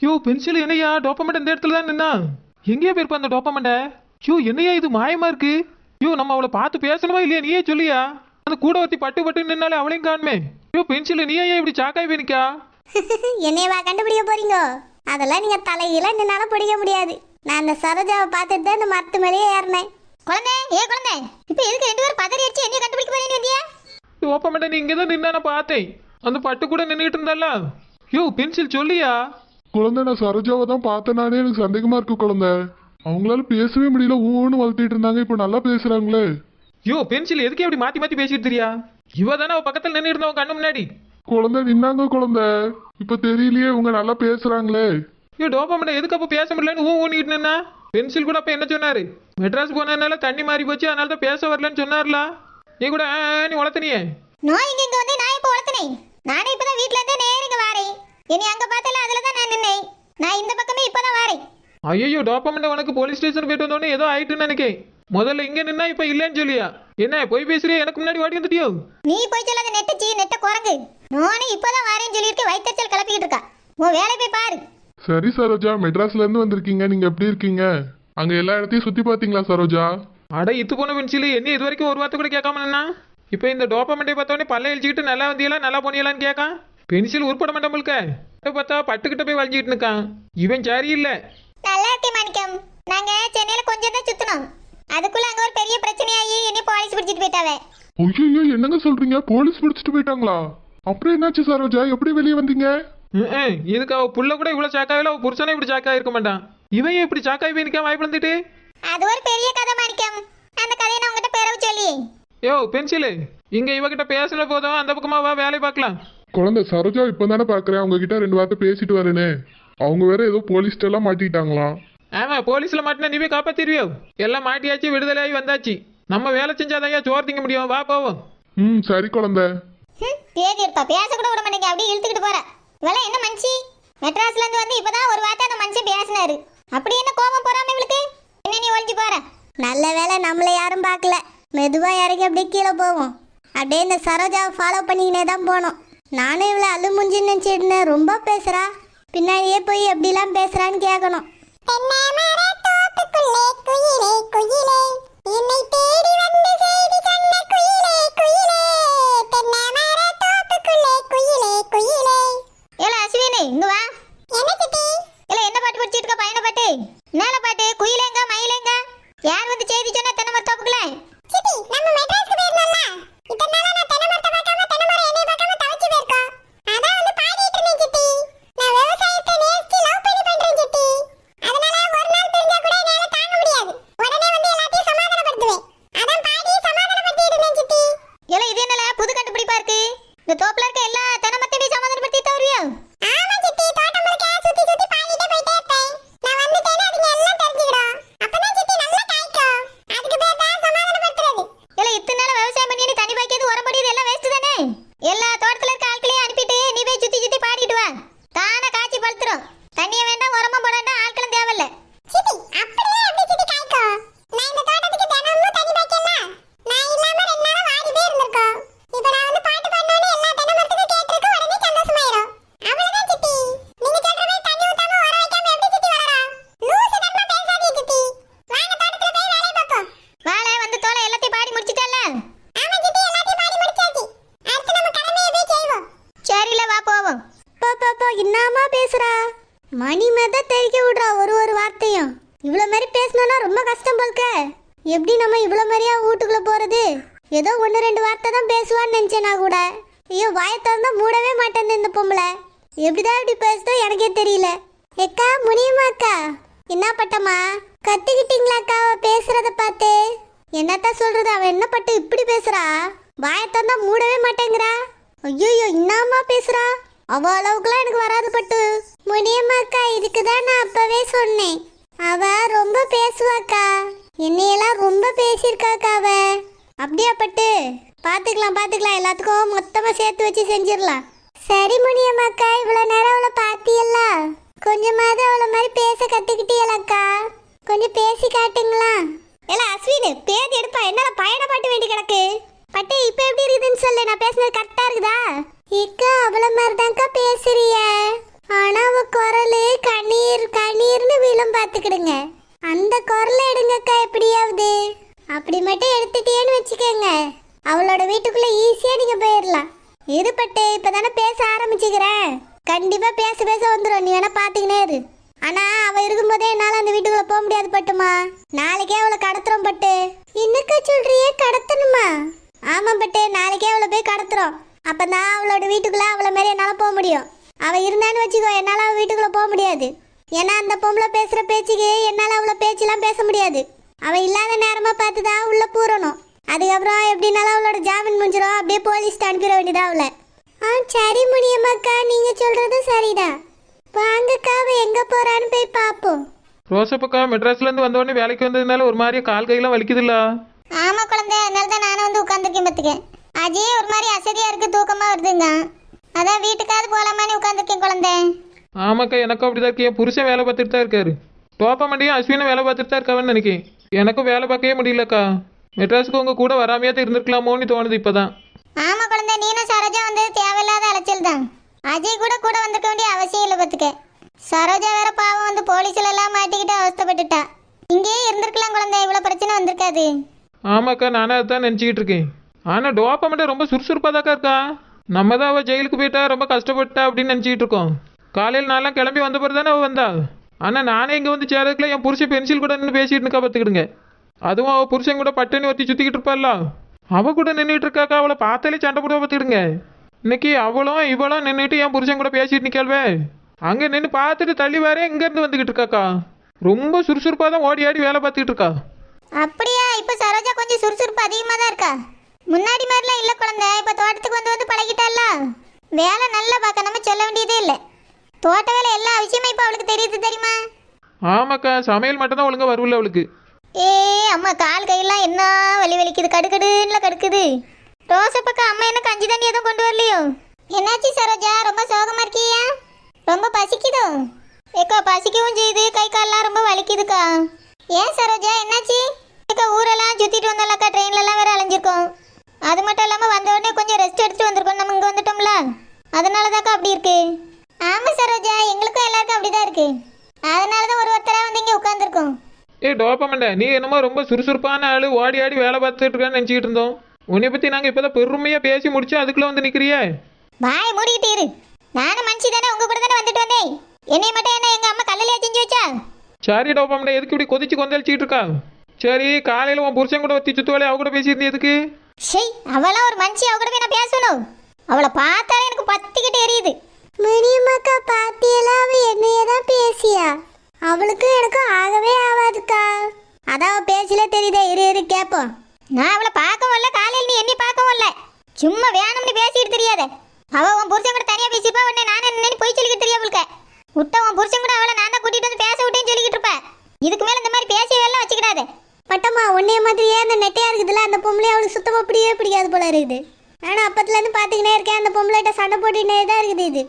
யோ pencil என்னையா டோப்பமெண்ட் இந்த இடத்துல தான் நின்னா எங்கேயா போயிருப்பா அந்த டோப்பமெண்ட? யோ என்னையா இது மாயமா இருக்கு? யோ நம்ம அவளை பார்த்து பேசணுமா இல்லையா? நீயே சொல்லியா? அந்த கூட ஒருத்தி பட்டு பட்டு நின்னாலே அவளையும் காணுமே. யோ பென்சில் நீயே இப்படி சாக்காய் வேணிக்கா? என்னையவா கண்டுபிடிக்க போறீங்க? அதெல்லாம் நீங்க தலையில நின்னாலும் பிடிக்க முடியாது. நான் அந்த சரோஜாவை பார்த்துட்டு தான் இந்த மரத்து மேலேயே ஏறினேன். குழந்தை குழந்தை, இப்போ எதுக்கு ரெண்டு பேரும் பதறி அடிச்சு என்னைய கண்டுபிடிக்க போறீங்க வந்தியா? டோப்பமெண்ட நீ இங்கே தான் நின்னா நான் பார்த்தேன். அந்த பட்டு கூட நின்றுட்டு இருந்தால. யோ பென்சில் சொல்லியா? குழந்தை நான் சரோஜாவை தான் பார்த்தேனானே எனக்கு சந்தேகமா இருக்கு குழந்தை. அவங்களால பேசவே முடியல, ஊன்னு வளர்த்திட்டு இருந்தாங்க, இப்போ நல்லா பேசுறாங்களே. யோ பென்சில் எதுக்கு அப்படி மாத்தி மாத்தி பேசிட்டு தெரியா? இவ தானே அவ பக்கத்துல நின்று இருந்தவன் கண்ணு முன்னாடி. குழந்தை நின்னாங்க குழந்தை, இப்ப தெரியலையே இவங்க நல்லா பேசுறாங்களே. யோ டோப்பமெண்ட எதுக்கு அப்ப பேச முடியலன்னு ஊனிட்டு நின்னா? பென்சில் கூட அப்ப என்ன சொன்னாரு? மெட்ராஸ் போனதுனால தண்ணி மாறி போச்சு, அதனால தான் பேச வரலன்னு சொன்னார்ல. நீ கூட நீ வளர்த்தனியே. நான் இங்க வந்து நான் இப்போ வளர்த்தனேன். நானே இப்பதான் வீட்ல இருந்தே நேரங்க வாரேன். என்னை அங்க பார்த்தல அதுல தான் நான் நின்னேன். நான் இந்த பக்கமே இப்பதான் வாரேன். ஐயோ டோப்பமெண்ட உனக்கு போலீஸ் ஸ்டேஷன் போயிட்டு வந்தோடனே ஏதோ ஆயிட்டுன்னு நினைக்கேன். முதல்ல இங்க நின்னா இப்ப இல்லன்னு சொல்லியா? என்ன போய் பேசுறியா? எனக்கு முன்னாடி ஓடி வந்துட்டியோ? நீ போய் சொல்லாத நெட்டச்சி நெட்ட குரங்கு. நானே இப்பதான் வாரேன்னு சொல்லிட்டு வயிற்றுச்சல் கிளப்பிக்கிட்டு இருக்கா. உன் வேலை போய் பாரு. சரி சரோஜா, மெட்ராஸ்ல இருந்து வந்திருக்கீங்க, நீங்க எப்படி இருக்கீங்க? அங்க எல்லா இடத்தையும் சுத்தி பாத்தீங்களா சரோஜா? அட இத்து போன பென்சில் என்ன இது வரைக்கும் ஒரு வார்த்தை கூட கேட்காம நின்னா? இப்போ இந்த டோப்பமெண்டை பார்த்தோன்னே பல்ல இழிச்சிக்கிட்டு நல்லா வந்தியலா நல்லா போனியலான்னு கேட்கான். பென்சில் உருப்பட மாட்டேன் முழுக்க. பார்த்தா பட்டுக்கிட்ட போய் வளைஞ்சிக்கிட்டு இருக்கான். இவன் சரியில்லை. நல்லா இருக்கே மாணிக்கம். நாங்க சென்னையில கொஞ்சம் தான் சுத்தணும். அதுக்குள்ள அங்க ஒரு பெரிய பிரச்சனையாகி என்னை போலீஸ் பிடிச்சிட்டு போயிட்டாவே. ஐயோ என்னங்க சொல்றீங்க? போலீஸ் பிடிச்சிட்டு போயிட்டாங்களா? அப்புறம் என்னாச்சு சரோஜா, எப்படி வெளியே வந்தீங்க? இதுக்கு அவ புள்ள கூட இவ்வளவு சாக்காவில, அவ புருஷனே இப்படி சாக்கா இருக்க மாட்டான். இவன் இப்படி சாக்காய் போய் நிக்காம வாய்ப்பு வந்துட்டு. அது ஒரு பெரிய கதை மாணிக்கம். அந்த கதையை நான் உங்ககிட்ட பேரவு சொல்லி. யோ பென்சில் இங்க இவகிட்ட பேசல போதும், அந்த பக்கமா வா வேலையை பார்க்கலாம். குழந்தை சரோஜா இப்பதானே பாக்குறேன், அவங்க கிட்ட 2 வார்த்தை பேசிட்டு வரேன்னு. அவங்க வேற ஏதோ போலீஸ்ட எல்லாம் மாட்டிட்டாங்களாம். ஆமா போலீஸ்ல மாட்டினா நீவே காப்பாத்திருவியோ? எல்லாம் மாட்டியாச்சு, விடுதலையாகி வந்தாச்சு. நம்ம வேலை செஞ்சாதான் சோறு திங்க முடியும். வா போவோம். சரி குழந்தை. பேதி இருப்பா, பேச கூட விட மாட்டேங்க, அப்படியே இழுத்துக்கிட்டு போற. இவெல்லாம் என்ன மனுஷி? மெட்ராஸ்ல இருந்து வந்து இப்பதான் ஒரு வார்த்தை அந்த மனுஷன் பேசினாரு. அப்படி என்ன கோபம் போறாம இவளுக்கு? என்ன நீ ஒழிஞ்சு போற? நல்ல வேலை நம்மளை யாரும் பார்க்கல. மெதுவா இறங்கி அப்படியே கீழே போவோம். அப்படியே இந்த சரோஜாவை ஃபாலோ பண்ணிக்கினே தான் போனோம். நானும் இவ்வளோ அழு முஞ்சின்னு நினச்சிருந்தேன். ரொம்ப பேசுறா, பின்னாடியே போய் எப்படிலாம் பேசுறான்னு கேட்கணும். என்னமா பேசுறா? மணி மேத தெரிக்க விடுறா ஒரு வார்த்தையும். இவ்வளோ மாதிரி பேசணும்னா ரொம்ப கஷ்டம் போல்க. எப்படி நம்ம இவ்வளோ மாதிரியா வீட்டுக்குள்ள போறது? ஏதோ 1-2 வார்த்தை தான் பேசுவான்னு நினைச்சேனா கூட. ஐயோ வாயை திறந்தா மூடவே மாட்டேன் இந்த பொம்பளை. எப்படிதான் இப்படி பேசுதோ எனக்கே தெரியல. எக்கா முடியுமா அக்கா? என்ன பட்டம்மா கத்துக்கிட்டீங்களாக்கா பேசுறத பார்த்து? என்னத்தான் சொல்றது, அவன் என்ன பட்டு இப்படி பேசுறா? வாயை திறந்தா மூடவே மாட்டேங்கிறா. ஐயோ என்னம்மா பேசுறா? அவ அளவுக்குலாம் எனக்கு வராது பட்டு. முடியுமாக்கா, இதுக்குதான் நான் அப்பவே சொன்னேன். அவ ரொம்ப பேசுவாக்கா, என்னையெல்லாம் ரொம்ப பேசியிருக்காக்கா அவ. அப்படியா பட்டு? பாத்துக்கலாம் எல்லாத்துக்கும் மொத்தமா சேர்த்து வச்சு செஞ்சிடலாம். சரி முடியுமாக்கா, இவ்வளோ நேரம் அவளை பாத்தியல்ல, கொஞ்சமாவது அவளை மாதிரி பேச கத்துக்கிட்டீங்களாக்கா? கொஞ்சம் பேசி காட்டுங்களா? எல்லாம் அஸ்வின் பேதி எடுப்பா, என்னால பயண பாட்டு வேண்டி கிடக்கு. பட்டு இப்ப எப்படி இருக்குதுன்னு சொல்லு, நான் பேசுனது கரெக்டா இருக்குதா? இக்கா அவள மாதிரி தான்க்கா பேசுறிய. ஆனா அவ குரலு கண்ணீர் கண்ணீர்னு விழும் பாத்துக்கிடுங்க. அந்த குரலை எடுங்கக்கா எப்படியாவது. அப்படி மட்டும் எடுத்துட்டேன்னு வச்சுக்கோங்க, அவளோட வீட்டுக்குள்ள ஈஸியா நீங்க போயிடலாம். இருப்பட்டு இப்பதானே பேச ஆரம்பிச்சுக்கிறேன், கண்டிப்பா பேச பேச வந்துடும். நீ வேணா பாத்துக்கினே இரு. ஆனா அவ இருக்கும்போதே என்னால அந்த வீட்டுக்குள்ள போக முடியாது பட்டுமா. நாளைக்கே அவளை கடத்துறோம் பட்டு. இன்னக்கா சொல்றியே கடத்தணுமா? ஆமா பட்டு, நாளைக்கே அவளை போய் கடத்துறோம். அப்பதான் அவளோட வீட்டுக்குள்ள அவளை மாதிரி என்னால போக முடியும். அவ இருந்தான்னு வச்சுக்கோ, என்னால அவ வீட்டுக்குள்ள போக முடியாது. ஏன்னா அந்த பொம்பளை பேசுற பேச்சுக்கு என்னால அவளை பேச்செல்லாம் பேச முடியாது. அவ இல்லாத நேரமா பார்த்துதான் உள்ள பூரணும். அதுக்கப்புறம் எப்படின்னாலும் அவளோட ஜாமீன் முடிஞ்சிடும், அப்படியே போலீஸ்க்கு அனுப்பிட வேண்டியதா அவளை. சரி முடியுமாக்கா, நீங்க சொல்றது சரிதான். வாங்கக்கா, அவ எங்க போறான்னு போய் பாப்போம். ரோசப்பக்கா மெட்ராஸ்ல இருந்து வந்த உடனே வேலைக்கு வந்ததுனால ஒரு மாதிரி கால் கையெல்லாம் வலிக்குதுல்ல? ஆமா குழந்தை, அதனால தான் நானும் வந்து உட்காந்துருக்கேன் பத்துக்கேன். அஜய் ஒரு மாதிரி அசதியா இருக்கு, தூக்கமா வருதுங்க. அதான் வீட்டுக்காவது போலாமான்னு உட்காந்துருக்கேன் குழந்தை. ஆமாக்கா, எனக்கும் அப்படிதான் இருக்கு. என் புருஷன் வேலை பார்த்துட்டு தான் இருக்காரு. டோப்பமண்டியும் அஸ்வினும் வேலை பார்த்துட்டு தான் இருக்காவன்னு நினைக்கிறேன். எனக்கும் வேலை பார்க்கவே முடியலக்கா. மெட்ராஸுக்கு உங்க கூட வராமையா தான் இருந்திருக்கலாமோன்னு தோணுது இப்பதான். ஆமா குழந்தை, நீனும் சரோஜா வந்து தேவையில்லாத அலைச்சல் தான். அஜய் கூட கூட வந்திருக்க வேண்டிய அவசியம் இல்லை பத்துக்க. சரோஜா வேற பாவம் வந்து போலீஸ்ல எல்லாம் மாட்டிக்கிட்டு அவஸ்தைப்பட்டுட்டா. இங்கேயே இருந்திருக்கலாம் குழந்தை, இவ்வளவு பிரச்சனை வந்திருக்காது. ஆமாக்கா, நானும் அதுதான் நினச்சிக்கிட்டு இருக்கேன். ஆனால் டோப்பமெண்ட்டை ரொம்ப சுறுசுறுப்பாக தாக்கா இருக்கா. நம்ம தான் அவள் ஜெயிலுக்கு போயிட்டா ரொம்ப கஷ்டப்பட்டா அப்படின்னு நினச்சிக்கிட்டு இருக்கோம். காலையில் நான்லாம் கிளம்பி வந்த பிறகு தானே அவள் வந்தா. ஆனால் நானே இங்கே வந்து சேரதுக்குள்ள என் புருஷன் பென்சில் கூட நின்று பேசிட்டு இருக்கா பார்த்துக்கிடுங்க. அதுவும் அவள் புருஷன் கூட பட்டுன்னு ஒத்தி சுற்றிக்கிட்டு இருப்பாள்ல, அவள் கூட நின்றுட்டு இருக்காக்கா. அவளை பார்த்தாலே சண்டை போடுவா பார்த்துக்கிடுங்க. இன்னைக்கு அவளும் இவளும் நின்றுட்டு என் புருஷன் கூட பேசிட்டு நிற்காள்வே. அங்கே நின்று பார்த்துட்டு தள்ளி வேற இங்கேருந்து வந்துக்கிட்டு இருக்காக்கா. ரொம்ப சுறுசுறுப்பாக தான் ஓடி ஆடி வேலை பார்த்துக்கிட்டு இருக்கா. அப்படியா? இப்ப சரோஜா கொஞ்சம் சுறுசுறுப்பு அதிகமா தான் இருக்கா. முன்னாடி மாதிரிலாம் இல்ல குழந்தை. இப்ப தோட்டத்துக்கு வந்து வந்து பழகிட்டால, வேலை நல்லா பார்க்க நம்ம சொல்ல வேண்டியதே இல்லை. தோட்ட வேலை எல்லா விஷயமும் இப்ப அவளுக்கு தெரியுது தெரியுமா? ஆமாக்கா, சமையல் மட்டும் தான் ஒழுங்காக வருவில்ல அவளுக்கு. அம்மா, கால் கையெல்லாம் என்ன வலி வலிக்குது, கடுக்கடுன்னு கடுக்குது. ரோசப்பக்கா, அம்மா என்ன கஞ்சி தண்ணி எதுவும் கொண்டு வரலையோ? என்னாச்சு சரோஜா, ரொம்ப சோகமா இருக்கியா? ரொம்ப பசிக்குதோ? ஏக்கா பசிக்கவும் செய்யுது, கை கால்லாம் ரொம்ப வலிக்குதுக்கா. ஏன் சரோஜா, என்னாச்சு? ஏக்கா ஊரெல்லாம் சுத்திட்டு வந்தாலக்கா, ட்ரெயின்லலாம் வேற அலைஞ்சிருக்கோம். அது மட்டும் இல்லாமல் வந்த உடனே கொஞ்சம் ரெஸ்ட் எடுத்துட்டு வந்திருக்கோம். நம்ம இங்கே வந்துட்டோம்ல, அதனால தாக்கா அப்படி இருக்கு. ஆமாம் சரோஜா, எங்களுக்கும் எல்லாருக்கும் அப்படிதான் இருக்கு. அதனால தான் ஒருத்தராக வந்து இங்கே உட்காந்துருக்கோம். டோப்பமெண்ட, நீ என்னமோ ரொம்ப சுறுசுறுப்பான ஆளு, ஓடி ஆடி வேலை பார்த்துட்டு இருக்கான்னு நினச்சிக்கிட்டு இருந்தோம். உன்னை பற்றி நாங்கள் இப்போ தான் பெருமையாக பேசி முடிச்சு அதுக்குள்ளே வந்து நிற்கிறியே. வாய் மூடிக்கிட்டு இரு. நானும் மனுஷி தானே, உங்க கூட தானே வந்துட்டு வந்தேன். என்னை மட்டும் என்ன எங்கள் அம்மா கல்லையே செஞ்சு வச்சா? சரி டோப்பமெண்ட, எதுக்கு இப்படி கொதிச்சு கொந்தளிச்சிக்கிட்டு இருக்கா? சரி, காலையில் உன் புருஷன் கூட ஒத்தி சுற்றுவாளே, அவ கூட பேசியிருந்தேன் எதுக்கு? ஷெய், அவளாம் ஒரு மனுஷி, அவ கூட நான் பேசணும். அவளை பார்த்தாலே எனக்கு பத்திக்கிட்டு எரியுது. மணியம்மாக்கா பாத்தியெல்லாம் அவ என்னையே தான் பேசியா? அவளுக்கும் எனக்கும் ஆகவே ஆகாதுக்கா. அதான் அவ பேசல தெரியுதே. இரு இரு கேட்போம். நான் அவளை பார்க்கவும் இல்லை, காலையில் நீ என்னை பார்க்கவும் இல்லை. சும்மா வேணும்னு பேசிட்டு தெரியாத. அவ உன் புருஷன் கூட தனியாக பேசிப்பா, உடனே நானே என்னன்னு போய் சொல்லிக்கிட்டு தெரியா அவளுக்கு. விட்ட உன் புருஷன் கூட அவளை நான் தான் கூட்டிட்டு வந்து பேச விட்டேன்னு சொல்லிக்கிட்டு இருப்பேன். இதுக்கு மேலே இந்த மாதிரி பேசி வேலை வச்சுக்கிடாது. பட்டம்மா, உன்னைய மாதிரியே அந்த நெட்டையா இருக்குதுல்ல, அந்த பொம்பளை அவளுக்கு சுத்தமாக அப்படியே பிடிக்காது போல இருக்குது. ஆனால் அப்பத்துலேருந்து பார்த்துக்கினே இருக்கேன், அந்த பொம்பளைகிட்ட சண்டை போட்டுனே தான் இருக்குது இது.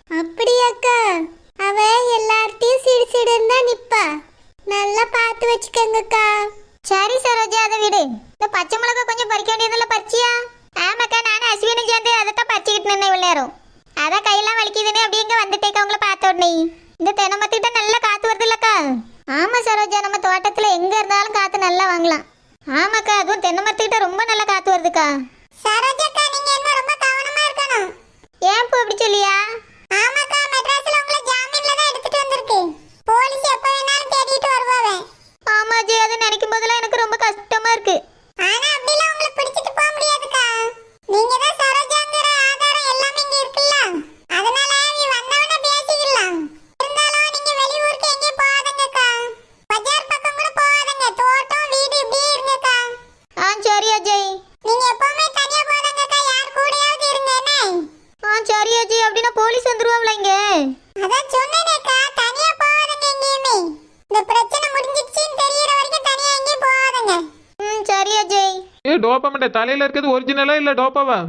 அப்படியாக்கா? அவ எல்லார்ட்டையும் சிடு சிடுன்னு தான் நிப்பா. நல்லா பார்த்து வச்சுக்கோங்கக்கா. சரி சரோஜா, அதை விடு. இந்த பச்சை மிளகா கொஞ்சம் பறிக்க வேண்டியதில்ல, பறிச்சியா? ஆமாக்கா, நானும் அஸ்வினும் சேர்ந்து அதை தான் பறிச்சுக்கிட்டு நின்று இவ்வளோ நேரம். அதான் கையெல்லாம் வலிக்குதுன்னு அப்படி இங்கே வந்துட்டேக்கா உங்களை பார்த்த உடனே. இந்த தென்னமத்திட்ட நல்லா காற்று வருது இல்லக்கா? ஆமாம் சரோஜா, நம்ம தோட்டத்தில் எங்கே இருந்தாலும் காற்று நல்லா வாங்கலாம். ஆமாக்கா, அதுவும் தென்னை மரத்துக்கிட்ட ரொம்ப நல்லா காற்று வருதுக்கா. சரோஜாக்கா, நீங்க என்ன ரொம்ப கவனமா இருக்கணும். ஏன் போ இப்படி சொல்லியா? ஆமாக்கா, மெட்ராஸ்ல உங்களை ஜாமீன்ல தான் எடுத்துட்டு வந்திருக்கு. போலீஸ் எப்ப வேணாலும் தேடிட்டு வருவாங்க. ஆமா ஜி, அதை நினைக்கும் போதெல்லாம் எனக்கு ரொம்ப கஷ்டமா இருக்கு. ஆனா அப்படிலாம் உங்களை பிடிச்சிட்டு போக முடியாதுக்கா. நீங்க தான் சரோஜாங்கிற ஆதாரம் எல்லாமே இங்க இருக்குல்ல, அதனால நீ வந்தவன பேசிக்கலாம். இருந்தாலும் நீங்க வெளியூருக்கு எங்கேயும் போகாதங்கக்கா. பஜார் பக்கம் கூட போகாதங்க. தோட்டம் வீடு இப்படியே இருங்கக்கா. சரி அஜய். நீங்க எப்பவுமே தனியா போகாதங்கக்கா, யார் கூடயாவது இருங்க என்ன? சரி அஜய். அப்படின்னா போலீஸ் வந்துருவாங்களா இங்க? அதான் சொன்னேனேக்கா, தனியா போகாதங்க எங்கேயுமே. இந்த பிரச்சனை முடிஞ்சிடுச்சுன்னு தெரியற வரைக்கும் தனியா எங்கேயும் போகாதங்க. சரி அஜய். டோப்பமெண்ட, தலையில் இருக்கிறது ஒரிஜினலா இல்லை டோப்பாவா?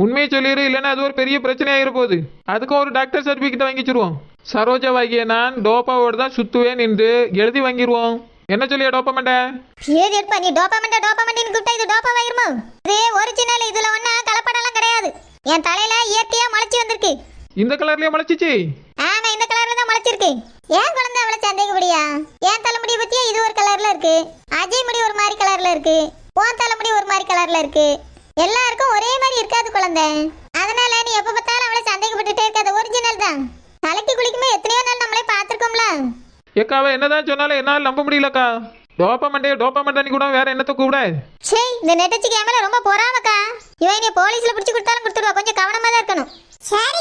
உண்மையை சொல்லிடு, இல்லைன்னா அது ஒரு பெரிய பிரச்சனை ஆகிற போகுது. அதுக்கும் ஒரு டாக்டர் சர்டிஃபிகேட் வாங்கிச்சிருவோம். சரோஜா வாங்கிய நான் டோப்பாவோட தான் சுத்துவேன் என்று எழுதி வாங்கிடுவோம். என்ன சொல்லியா டோப்பமெண்ட? ஏது எடுப்பா நீ? டோப்பமெண்ட்னு கூப்பிட்டா இது டோப்பா வாங்கிருமா? இது ஒரிஜினல். இதுல ஒன்றும் கலப்படம்லாம் கிடையாது. என் தலையில இயற்கையா முளைச்சி வந்திருக்கு. இந்த கலர்லயே முளைச்சிச்சு? ஆமா, இந்த கலர்ல தான் முளைச்சிருக்கு. ஏன் குழந்தை அவளை சந்தேகப்படியா? என் தலைமுடி பத்தியா இது ஒரு கலர்ல இருக்கு, அஜய் முடி ஒரு மாதிரி கலர்ல இருக்கு, உன் தலைமுடி ஒரு மாதிரி கலர்ல இருக்கு. எல்லாருக்கும் ஒரே மாதிரி இருக்காது குழந்தை. அதனால நீ எப்ப பார்த்தாலும் அவளை சந்தேகப்பட்டுட்டே இருக்காது. ஒரிஜினல் தான். தலைக்கு குளிக்கும்போது எத்தனையோ நாள் நம்மளே பார்த்திருக்கோம்ல. ஏக்கா அவ என்னதான் சொன்னாலும் என்னால் நம்ப முடியலக்கா. டோப்பமண்டே கூட வேற என்னத்த கூப்பிட? சே, இந்த நெட்டச்சி கேமரா ரொம்ப பொறாமக்கா. இவன் நீ போலீஸ்ல பிடிச்சு கொடுத்தாலும் கொடுத்துடுவா. கொஞ்சம் கவனமா தான் இருக்கணும். சரி